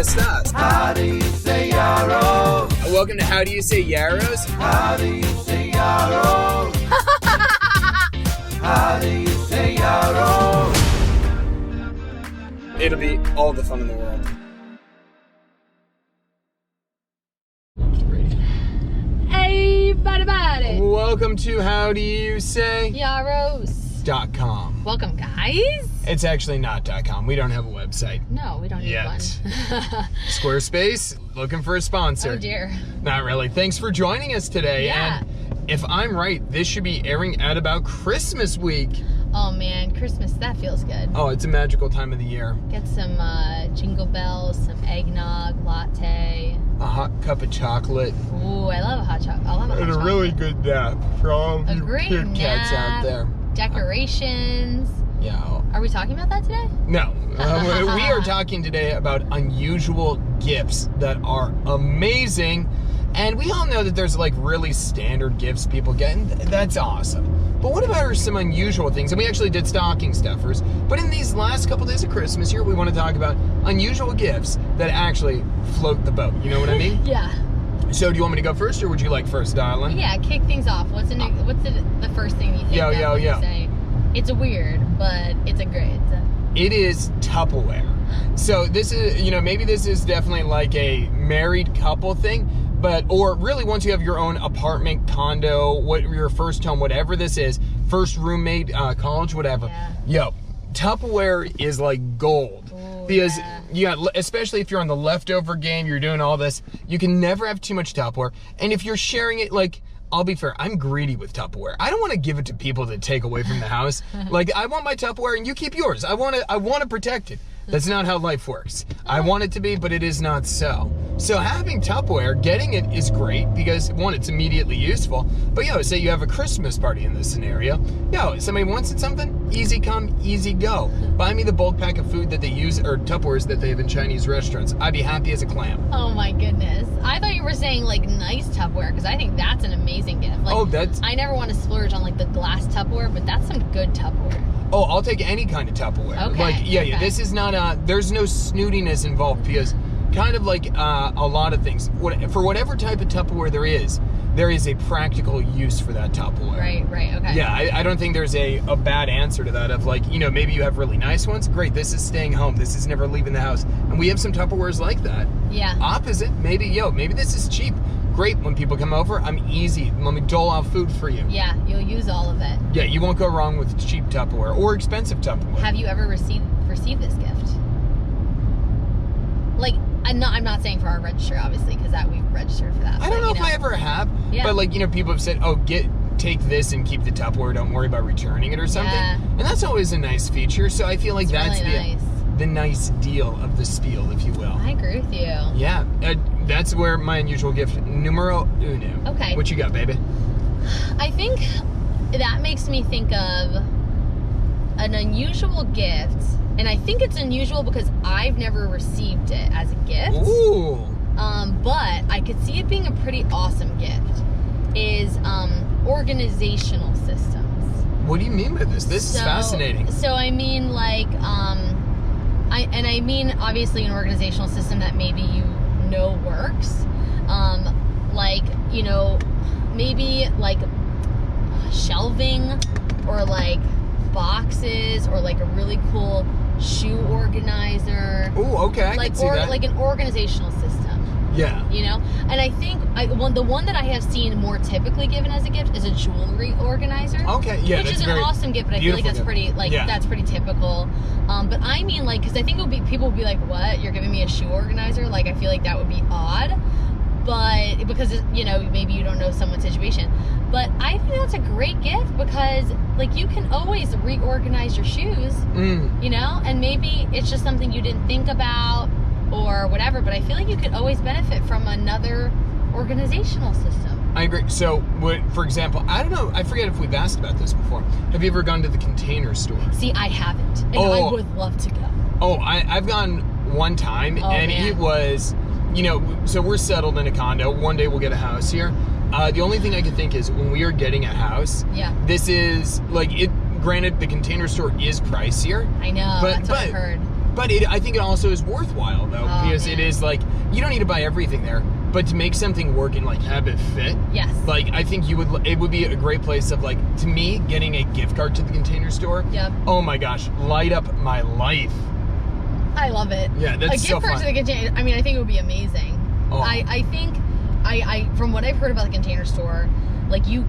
estás? How do you say yarrow? Welcome to How Do You Say Yarrows? How do you say yarrow? How do you say yarrow? It'll be all the fun in the world. Hey, buddy. Welcome to How Do You Say Yarrows. .com. Welcome, guys. It's actually not .com. We don't have a website No, we don't need yet. one. Squarespace, looking for a sponsor. Oh, dear. Not really. Thanks for joining us today. Yeah. And if I'm right, this should be airing at about Christmas week. Oh, man. Christmas, that feels good. Oh, it's a magical time of the year. Get some jingle bells, some eggnog, latte. A hot cup of chocolate. Ooh, I love a hot chocolate. I love a hot And a chocolate. really good nap for all of A you great kid cats out nap. there. Decorations. Yeah. Are we talking about that today? No. We are talking today about unusual gifts that are amazing. And we all know that there's like really standard gifts people get, and that's awesome. But what about some unusual things? And we actually did stocking stuffers. But in these last couple days of Christmas here, we want to talk about unusual gifts that actually float the boat. You know what I mean? Yeah. So do you want me to go first, or would you like first, darling? Yeah, kick things off. What's the first thing you think Yo, of yo, when yo. you say, it's weird, but it's a great. It is Tupperware. So this is, maybe this is definitely like a married couple thing, or really once you have your own apartment, condo, your first home, whatever this is, first roommate, college, whatever. Yeah. Yo, Tupperware is like gold. Ooh, Because, yeah. especially if you're on the leftover game, you're doing all this, you can never have too much Tupperware. And if you're sharing it, like, I'll be fair, I'm greedy with Tupperware. I don't want to give it to people that take away from the house. Like, I want my Tupperware and you keep yours. I want to protect it. That's not how life works. I want it to be, but it is not so. So having Tupperware, getting it is great because, one, it's immediately useful. But, say you have a Christmas party in this scenario. Somebody wants something, easy come, easy go. Buy me the bulk pack of food that they use, or Tupperwares that they have in Chinese restaurants. I'd be happy as a clam. Oh my goodness. I thought you were saying like nice Tupperware because I think that's an amazing gift. Like, I never want to splurge on like the glass Tupperware, but that's some good Tupperware. Oh, I'll take any kind of Tupperware. Okay. Yeah. This is not there's no snootiness involved because kind of like a lot of things. For whatever type of Tupperware there is a practical use for that Tupperware. Right, okay. Yeah, I don't think there's a bad answer to that of like, maybe you have really nice ones. Great, this is staying home. This is never leaving the house. And we have some Tupperwares like that. Yeah. Opposite, maybe this is cheap. Great, when people come over, I'm easy. Let me dole out food for you. Yeah, you'll use all of it. Yeah, you won't go wrong with cheap Tupperware or expensive Tupperware. Have you ever received this gift? Like, I'm not saying for our register, obviously, because that we've registered for that. I don't know if I ever have, but like, people have said, take this and keep the Tupperware, don't worry about returning it or something. Yeah. And that's always a nice feature, so I feel like that's really nice. the nice deal of the spiel, if you will. I agree with you. Yeah, that's where my unusual gift, numero uno. Okay. What you got, baby? I think that makes me think of an unusual gift, and I think it's unusual because I've never received it as a gift. Ooh. But I could see it being a pretty awesome gift, is organizational systems. What do you mean by this? This is fascinating. So I mean, like, I mean obviously an organizational system that maybe works. Like, maybe like shelving or like boxes or like a really cool shoe organizer. Ooh, okay, I can see that. Like an organizational system. Yeah. And I think the one that I have seen more typically given as a gift is a jewelry organizer. Okay, yeah, which is an awesome gift, but I feel like that's pretty that's pretty typical. But I mean, like, because I think people would be like, "What? You're giving me a shoe organizer?" Like, I feel like that would be odd. But because maybe you don't know someone's situation. But I think that's a great gift because like you can always reorganize your shoes. And maybe it's just something you didn't think about or whatever, but I feel like you could always benefit from another organizational system. I agree. So, for example, I don't know, I forget if we've asked about this before. Have you ever gone to the Container Store? See, I haven't, and I would love to go. Oh, I've gone one time, and man. It was, so we're settled in a condo. One day we'll get a house here. The only thing I can think is when we are getting a house, this is, like, granted, the Container Store is pricier. I know, that's what I've heard. But I think it also is worthwhile, though, because it is like, you don't need to buy everything there, but to make something work and like have it fit. Yes. Like, I think it would be a great place of like, to me, getting a gift card to the Container Store. Yep. Oh my gosh, light up my life. I love it. Yeah, that's so fun. A gift card to the Container, I mean, I think it would be amazing. Oh. I think, from what I've heard about the Container Store, like you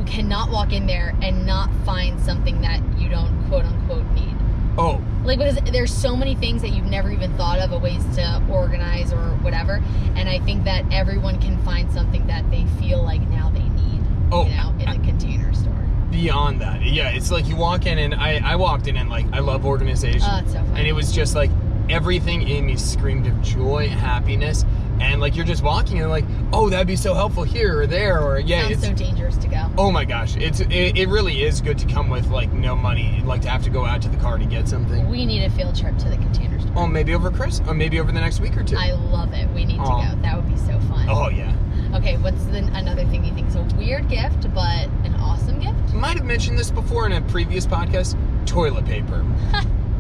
cannot walk in there and not find something that you don't quote unquote need. Oh. Like, because there's so many things that you've never even thought of, ways to organize or whatever. And I think that everyone can find something that they feel like now they need, in the Container Store. Beyond that. Yeah, it's like you walk in, and I walked in and like, I love organization. Oh, it's so fun. And it was just like, everything in me screamed of joy, happiness, and like you're just walking and like, oh, that'd be so helpful here or there, or Sounds so dangerous to go. Oh my gosh, it really is good to come with like no money, like to have to go out to the car to get something. We need a field trip to the Container Store. Oh, maybe over or maybe over the next week or two. I love it. We need to go. That would be so fun. Oh yeah. Okay, what's another thing you think is a weird gift but an awesome gift? Might have mentioned this before in a previous podcast. Toilet paper.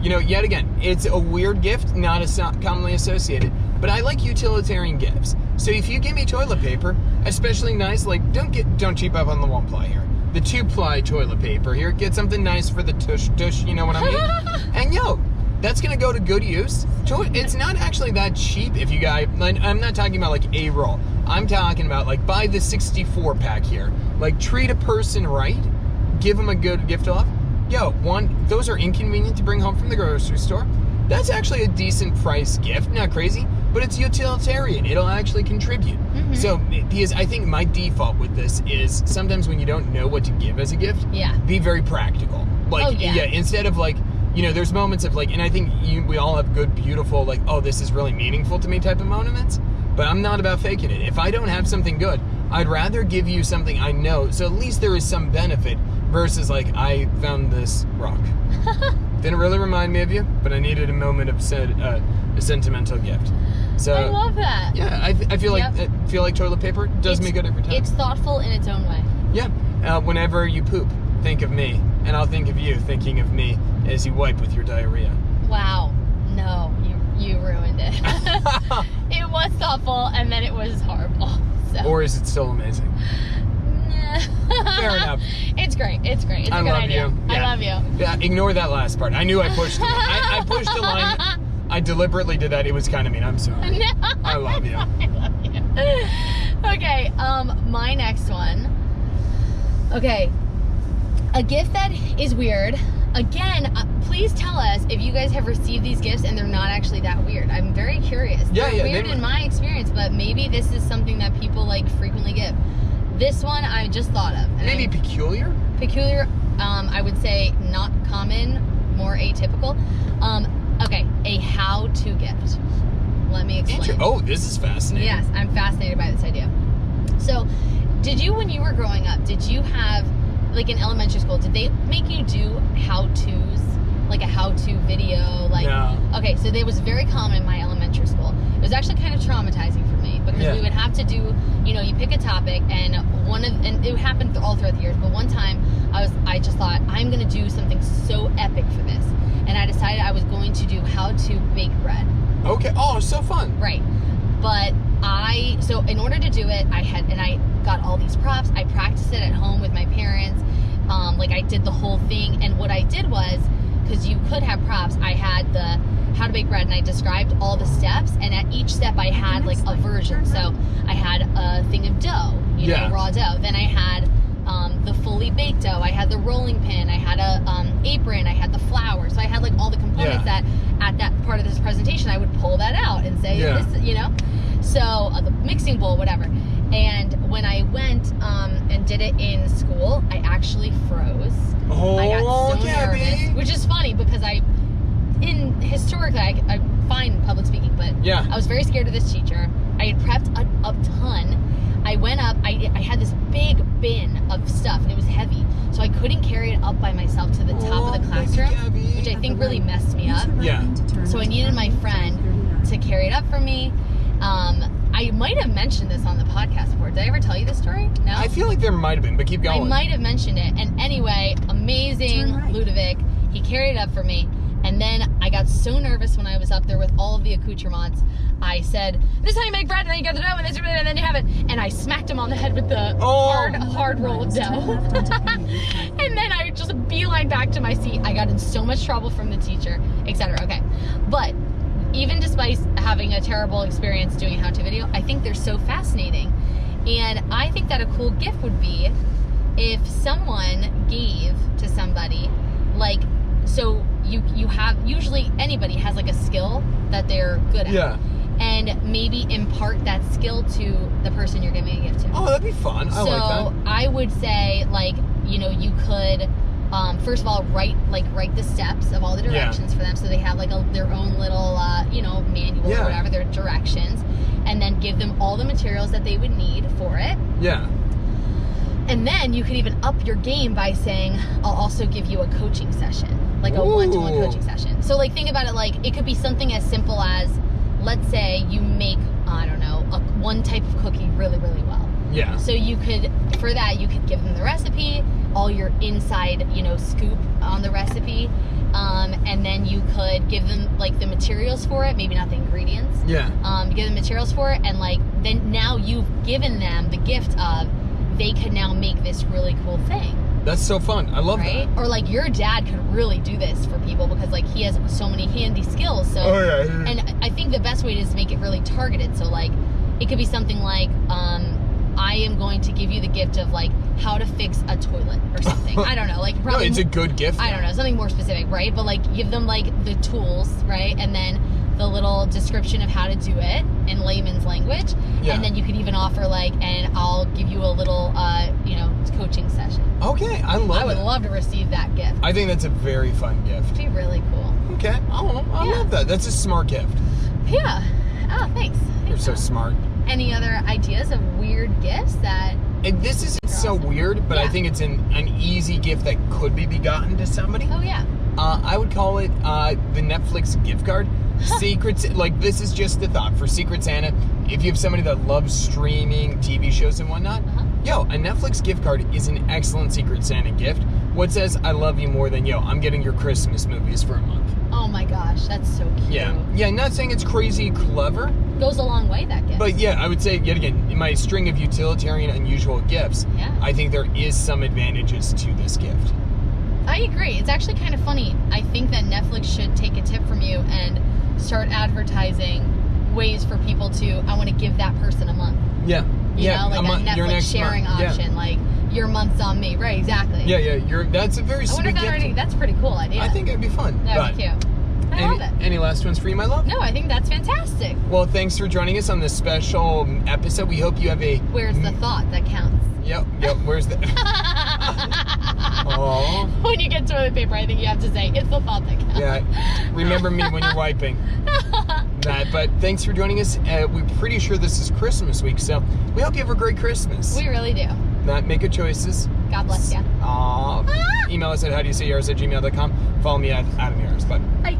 Yet again, it's a weird gift, not as commonly associated, but I like utilitarian gifts. So if you give me toilet paper, especially nice, like don't cheap up on the 1-ply here. The 2-ply toilet paper here, get something nice for the tush, you know what I mean? And that's gonna go to good use. It's not actually that cheap if you guys, like, I'm not talking about like a roll. I'm talking about like buy the 64 pack here. Like treat a person right, give them a good gift off. Those are inconvenient to bring home from the grocery store. That's actually a decent price gift. Not crazy, but it's utilitarian. It'll actually contribute. Mm-hmm. So, because I think my default with this is sometimes when you don't know what to give as a gift, be very practical. Like, instead of like, there's moments of like, and I think we all have good, beautiful, like, oh, this is really meaningful to me type of moments, but I'm not about faking it. If I don't have something good, I'd rather give you something I know, so at least there is some benefit, versus like, I found this rock. Didn't really remind me of you, but I needed a moment of a sentimental gift. So I love that. Yeah, I feel like toilet paper does me good every time. It's thoughtful in its own way. Yeah. Whenever you poop, think of me, and I'll think of you thinking of me as you wipe with your diarrhea. Wow. No, you ruined it. It was thoughtful, and then it was horrible. So. Or is it still amazing? Fair enough. It's great. It's a good idea. Yeah. I love you. Yeah, ignore that last part. I knew I pushed the line. I pushed the line. I deliberately did that. It was kind of mean. I'm sorry. No. I love you. I love you. Okay, my next one. Okay, a gift that is weird. Again, please tell us if you guys have received these gifts and they're not actually that weird. I'm very curious. They're weird in my experience, but maybe this is something that people like frequently give. This one I just thought of. Maybe peculiar? Peculiar, I would say not common, more atypical. Okay, a how-to gift. Let me explain. Oh, this is fascinating. Yes, I'm fascinated by this idea. So, when you were growing up, did you have, like in elementary school, did they make you do how-tos? Like a how-to video? No. Okay, so it was very common in my elementary school. It was actually kind of traumatizing for me because we would have to do, you pick a topic and it happened all throughout the years, but one time I just thought, I'm going to do something so epic for this. And I decided I was going to do how to bake bread. Okay. Oh, so fun. Right. But so in order to do it, I got all these props. I practiced it at home with my parents. I did the whole thing. And what I did was, because you could have props, I had the how to bake bread and I described all the steps, and at each step I had like a version. So I had a thing of dough, raw dough. Then I had the fully baked dough. I had the rolling pin. I had a apron. I had the flour. So I had like all the components that at that part of this presentation I would pull that out and say this, So the mixing bowl, whatever. And when I went and did it in school, I actually froze. Oh, I got so Gabby. nervous, which is funny because historically I find public speaking, but I was very scared of this teacher. I had prepped a ton. I went up, I had this big bin of stuff and it was heavy, so I couldn't carry it up by myself to the top of the classroom, which I think really messed me up. So I needed my friend to carry it up for me. I might have mentioned this on the podcast before. Did I ever tell you this story? No? I feel like there might have been, but keep going. I might have mentioned it. And anyway, amazing Ludovic. He carried it up for me. And then I got so nervous when I was up there with all of the accoutrements. I said, "This is how you make bread, and then you get the dough, and then you have it." And I smacked him on the head with the hard roll of dough. And then I just beeline back to my seat. I got in so much trouble from the teacher, etc. Okay, but even despite having a terrible experience doing a how-to video, I think they're so fascinating. And I think that a cool gift would be if someone gave to somebody, like, so you have, usually anybody has like a skill that they're good at. Yeah. And maybe impart that skill to the person you're giving a gift to. Oh, that'd be fun. I like that. So I would say, like, you know, you could, first of all, write the steps of all the directions for them, so they have like their own little, you know, manual or whatever, their directions, and then give them all the materials that they would need for it. Yeah. And then you could even up your game by saying, I'll also give you a coaching session, like a one-to-one coaching session. So, like, think about it, like, it could be something as simple as, let's say you make, I don't know, one type of cookie really, really well. Yeah. So you could, for that, you could give them the recipe, all your inside, you know, scoop on the recipe, and then you could give them, like, the materials for it, maybe not the ingredients. Yeah. Give them materials for it, and, like, then now you've given them the gift of, they could now make this really cool thing. That's so fun. I love that. Or, like, your dad could really do this for people because, like, he has so many handy skills. So, and I think the best way is to make it really targeted. So, like, it could be something like, I am going to give you the gift of, like, how to fix a toilet or something. I don't know. Like, probably. No, it's a good gift. I don't know. Something more specific, right? But, like, give them, like, the tools, right? And then the little description of how to do it in layman's language. Yeah. And then you could even offer, like, and I'll give you a little, you know, coaching session. Okay, I would love to receive that gift. I think that's a very fun gift. It'd be really cool. Okay, I love that. That's a smart gift. Yeah. Oh, thanks. You're so smart. Any other ideas of weird gifts that... And this isn't so weird, but I think it's an easy gift that could be begotten to somebody. Oh, yeah. I would call it the Netflix gift card. Secrets, like, this is just the thought for Secret Santa. If you have somebody that loves streaming TV shows and whatnot, yo, a Netflix gift card is an excellent Secret Santa gift. What says I love you more than, yo, I'm getting your Christmas movies for a month. Oh my gosh, that's so cute. Yeah, not saying it's crazy clever. Goes a long way, that gift. But yeah, I would say, yet again, in my string of utilitarian unusual gifts, I think there is some advantages to this gift. I agree. It's actually kind of funny. I think that Netflix should take a tip from you and start advertising ways for people to, I want to give that person a month. Yeah. You know, like a Netflix sharing option, like your month's on me. Right, exactly. Yeah, that's a very sweet gift. That's a pretty cool idea. I think it'd be fun. That would be cute. I love it. Any last ones for you, my love? No, I think that's fantastic. Well, thanks for joining us on this special episode. We hope you have a... Where's the thought that counts? Yep, where's the... Aww. When you get toilet paper, I think you have to say, it's the thought that counts. Yeah, remember me when you're wiping. But thanks for joining us. We're pretty sure this is Christmas week, so we hope you have a great Christmas. We really do. Make good choices. God bless you. Email us at howdoyousayyours@gmail.com. Follow me at Adam Yaros. Bye. Bye.